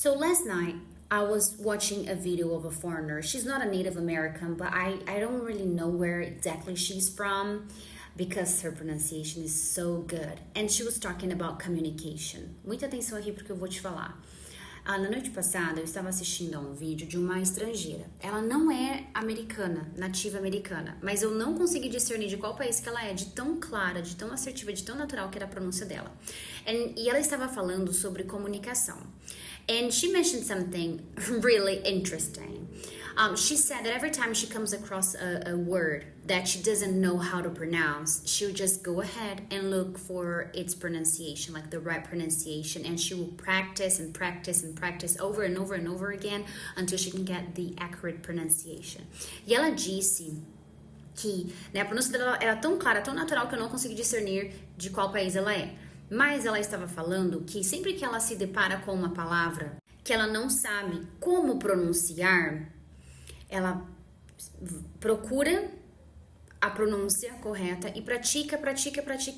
So last night, I was watching a video of a foreigner. She's not a Native American, but I don't really know where exactly she's from because her pronunciation is so good. And she was talking about communication. Muita atenção aqui porque eu vou te falar. Na noite passada, eu estava assistindo a um vídeo de uma estrangeira. Ela não é americana, nativa americana, mas eu não consegui discernir de qual país que ela é, de tão clara, de tão assertiva, de tão natural que era a pronúncia dela. E ela estava falando sobre comunicação. And she mentioned something really interesting. She said that every time she comes across a word that she doesn't know how to pronounce, she'll just go ahead and look for its pronunciation, like the right pronunciation, and she will practice and practice and practice over and over and over again until she can get the accurate pronunciation. E ela disse que, né, a pronúncia dela era tão clara, tão natural que eu não consegui discernir de qual país ela é. Mas ela estava falando que sempre que ela se depara com uma palavra que ela não sabe como pronunciar, ela procura a pronúncia correta e pratica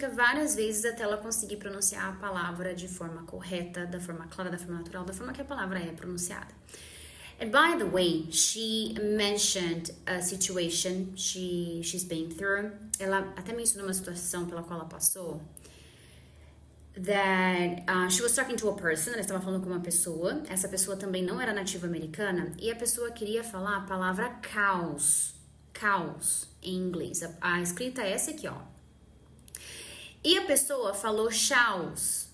várias vezes até ela conseguir pronunciar a palavra de forma correta, da forma clara, da forma natural, da forma que a palavra é pronunciada. And by the way, she mentioned a situation she's been through. Ela até mencionou uma situação pela qual ela passou. That she was talking to a person, ela estava falando com uma pessoa, essa pessoa também não era nativa americana, e a pessoa queria falar a palavra caos em inglês, a escrita é essa aqui, ó. E a pessoa falou chaos,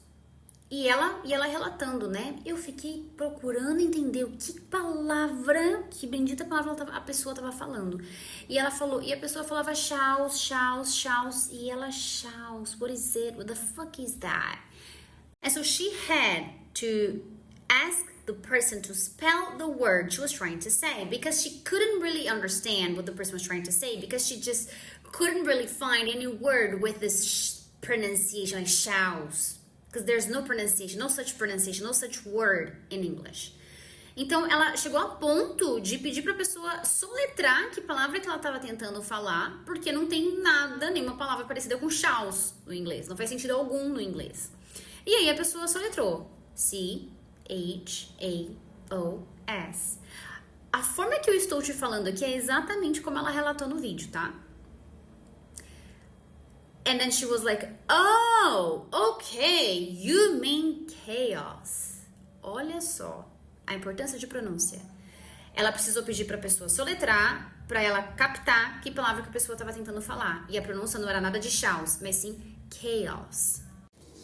e ela relatando, né, eu fiquei procurando entender o que palavra, que bendita palavra a pessoa estava falando, e ela falou, e a pessoa falava chaos, e ela chaos, what is it, what the fuck is that? And so she had to ask the person to spell the word she was trying to say, because she couldn't really understand what the person was trying to say, because she just couldn't really find any word with this pronunciation, like chaos. Because there's no pronunciation, no such word in English. Então, ela chegou a ponto de pedir para a pessoa soletrar que palavra que ela estava tentando falar, porque não tem nada, nenhuma palavra parecida com chaos no inglês. Não faz sentido algum no inglês. E aí a pessoa soletrou. C-H-A-O-S. A forma que eu estou te falando aqui é exatamente como ela relatou no vídeo, tá? And then she was like, oh, okay, you mean chaos. Olha só a importância de pronúncia. Ela precisou pedir para a pessoa soletrar, para ela captar que palavra que a pessoa estava tentando falar. E a pronúncia não era nada de chaos, mas sim chaos.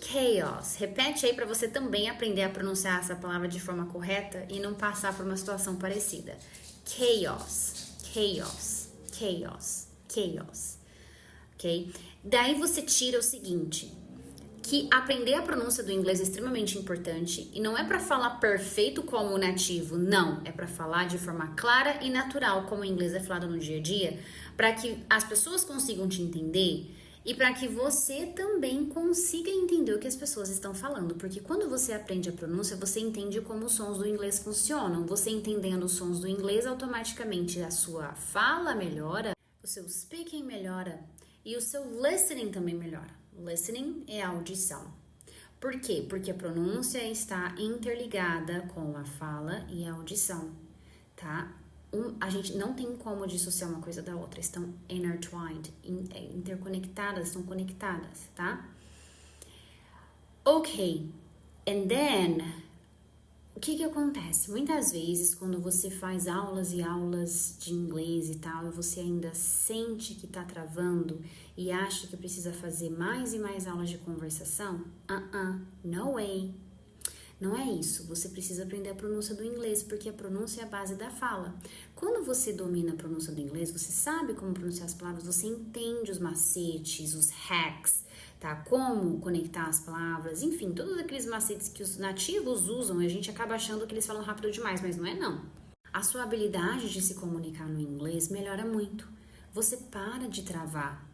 Chaos. Repete aí para você também aprender a pronunciar essa palavra de forma correta e não passar por uma situação parecida. Chaos. Ok? Daí você tira o seguinte, que aprender a pronúncia do inglês é extremamente importante e não é para falar perfeito como o nativo, não, é para falar de forma clara e natural como o inglês é falado no dia a dia, para que as pessoas consigam te entender e para que você também consiga entender o que as pessoas estão falando, porque quando você aprende a pronúncia, você entende como os sons do inglês funcionam, você entendendo os sons do inglês, automaticamente a sua fala melhora, o seu speaking melhora, e o seu listening também melhora. Listening é a audição. Por quê? Porque a pronúncia está interligada com a fala e a audição, tá? A gente não tem como dissociar uma coisa da outra. Estão intertwined, interconectadas, estão conectadas, tá? Ok. And then, o que acontece? Muitas vezes, quando você faz aulas e aulas de inglês e tal, e você ainda sente que tá travando e acha que precisa fazer mais e mais aulas de conversação, no way. Não é isso. Você precisa aprender a pronúncia do inglês, porque a pronúncia é a base da fala. Quando você domina a pronúncia do inglês, você sabe como pronunciar as palavras, você entende os macetes, os hacks, tá? Como conectar as palavras, enfim, todos aqueles macetes que os nativos usam e a gente acaba achando que eles falam rápido demais, mas não é não. A sua habilidade de se comunicar no inglês melhora muito. Você para de travar.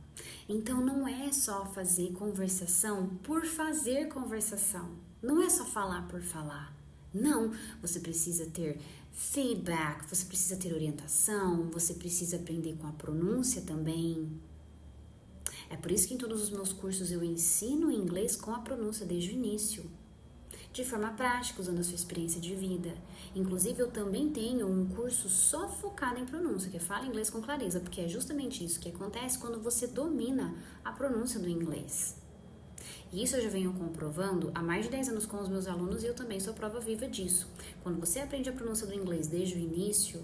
Então não é só fazer conversação por fazer conversação. Não é só falar por falar. Não, você precisa ter feedback, você precisa ter orientação, você precisa aprender com a pronúncia também. É por isso que em todos os meus cursos eu ensino inglês com a pronúncia desde o início. de forma prática, usando a sua experiência de vida. Inclusive, eu também tenho um curso só focado em pronúncia, que é Fala Inglês com Clareza, porque é justamente isso que acontece quando você domina a pronúncia do inglês. E isso eu já venho comprovando há mais de 10 anos com os meus alunos e eu também sou prova viva disso. Quando você aprende a pronúncia do inglês desde o início,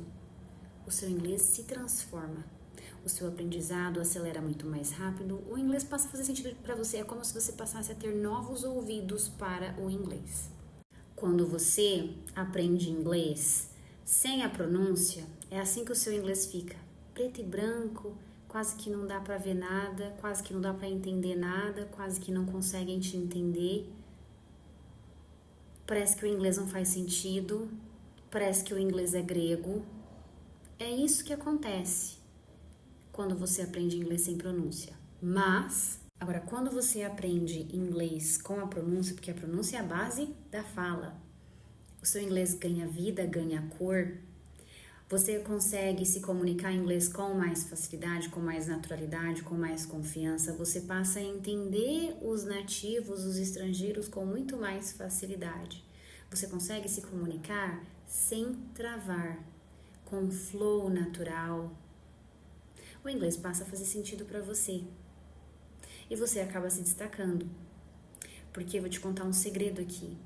o seu inglês se transforma. O seu aprendizado acelera muito mais rápido, o inglês passa a fazer sentido para você, é como se você passasse a ter novos ouvidos para o inglês. Quando você aprende inglês sem a pronúncia, é assim que o seu inglês fica, preto e branco, quase que não dá para ver nada, quase que não dá para entender nada, quase que não conseguem te entender. Parece que o inglês não faz sentido, parece que o inglês é grego. É isso que acontece quando você aprende inglês sem pronúncia. Mas, agora, quando você aprende inglês com a pronúncia, porque a pronúncia é a base da fala, o seu inglês ganha vida, ganha cor, você consegue se comunicar em inglês com mais facilidade, com mais naturalidade, com mais confiança, você passa a entender os nativos, os estrangeiros com muito mais facilidade. Você consegue se comunicar sem travar, com flow natural. O inglês passa a fazer sentido para você. E você acaba se destacando. Porque eu vou te contar um segredo aqui.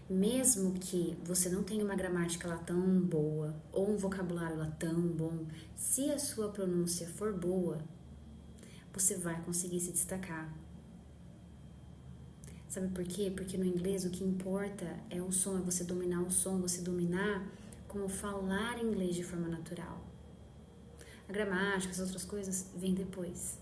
Mesmo que você não tenha uma gramática lá tão boa, ou um vocabulário lá tão bom, se a sua pronúncia for boa, você vai conseguir se destacar. Sabe por quê? Porque no inglês o que importa é o som, é você dominar o som, você dominar como falar inglês de forma natural. A gramática, as outras coisas, vêm depois.